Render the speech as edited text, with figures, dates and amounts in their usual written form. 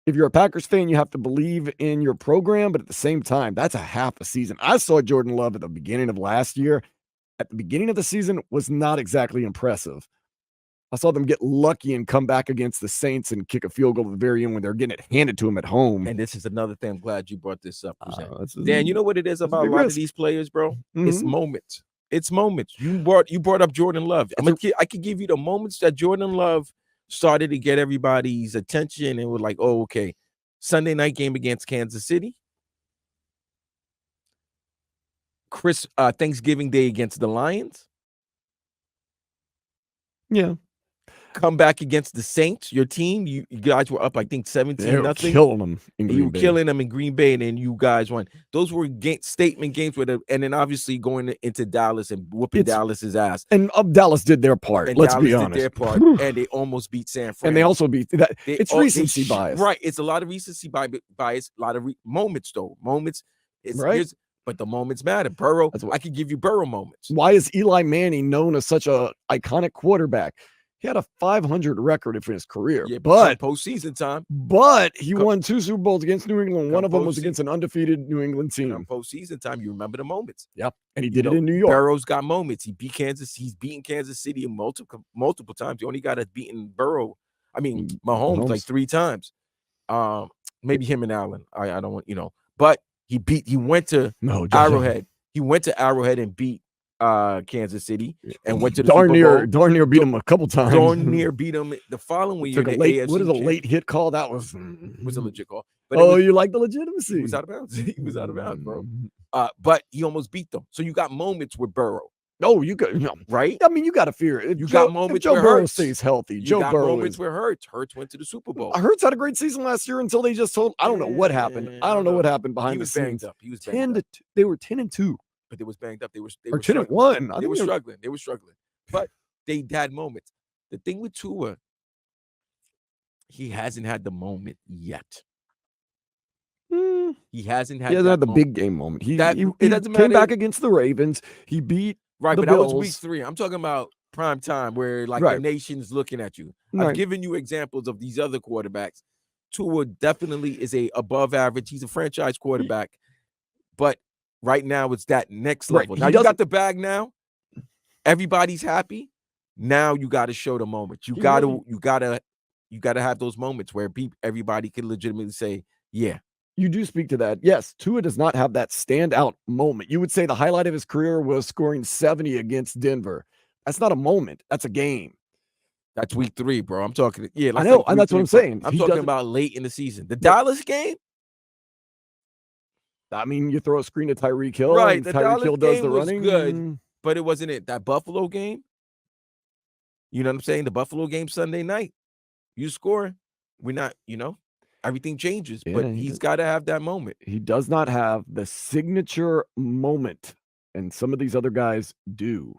if you're a Packers fan, you have to believe in your program, but at the same time, that's a half a season. I saw Jordan Love at the beginning of last year. At the beginning of the season was not exactly impressive. I saw them get lucky and come back against the Saints and kick a field goal at the very end when they're getting it handed to them at home. And this is another thing. I'm glad you brought this up. Dan, you know what it is about a lot of these players, bro? It's moments. It's moments. You brought up Jordan Love. I could give you the moments that Jordan Love started to get everybody's attention and were like, oh, okay. Sunday night game against Kansas City. Thanksgiving Day against the Lions. Yeah. Come back against the Saints, your team. You guys were up, I think, 17-0. Killing them in Green Bay. You were killing them in Green Bay, and then you guys won. Those were statement games and then obviously going into Dallas and whooping Dallas's ass. And Dallas did their part. And let's Dallas be honest. did their part, and they almost beat San Fran. And they also beat that. It's recency bias, right? It's a lot of recency bias. A lot of moments, though. Moments. Right. But the moments matter. Burrow, I could give you Burrow moments. Why is Eli Manning known as such a iconic quarterback? He had a 500 record in his career, but postseason time. But he won 2 Super Bowls against New England. One of them was against an undefeated New England team. Postseason time, you remember the moments. Yep, and he did it in New York. Burrow's got moments. He beat Kansas. He's beaten Kansas City multiple times. He only got us beaten Mahomes like 3 times. Maybe him and Allen. I don't want but he went to Arrowhead. He went to Arrowhead and beat Kansas City and went to the darn Super Bowl. near beat him a couple times. Darn near beat him the following year. What is a late hit call? That was a legit call. But you like the legitimacy? He was out of bounds. He was out of bounds, bro. But he almost beat them. So you got moments with Burrow. Oh, you got right. I mean, you got to fear it. You got moments. Joe where Burrow Hurts stays healthy. You Joe got Burrow moments where Hurts went to the Super Bowl. Hurts had a great season last year until they just told. I don't know what happened. I don't know what happened behind the scenes. He was banged up. They were 10-2. But they was banged up. They were 10-1. They were struggling. They were struggling. But they had moments. The thing with Tua, he hasn't had the moment yet. He hasn't had. He hasn't had the big game moment. He doesn't came back against the Ravens. He beat but Bills. that was week 3. I'm talking about prime time where the nation's looking at you. I've given you examples of these other quarterbacks. Tua definitely is a above average. He's a franchise quarterback, but right now it's that next level. Now you got the bag. Now everybody's happy. Now you got to show the moment. You got to have those moments where everybody can legitimately say, yeah. You do speak to that. Yes, Tua does not have that standout moment. You would say the highlight of his career was scoring 70 against Denver. That's not a moment. That's a game. That's week 3, bro. I'm talking. Yeah, I know, and that's what I'm saying. I'm talking about late in the season. The Dallas game. I mean, you throw a screen to Tyreek Hill, right? And The Tyreek Hill does game the was running. Good, but it wasn't it. That Buffalo game. You know what I'm saying? The Buffalo game Sunday night. You score. We're not. Everything changes, but he's got to have that moment. He does not have the signature moment, and some of these other guys do.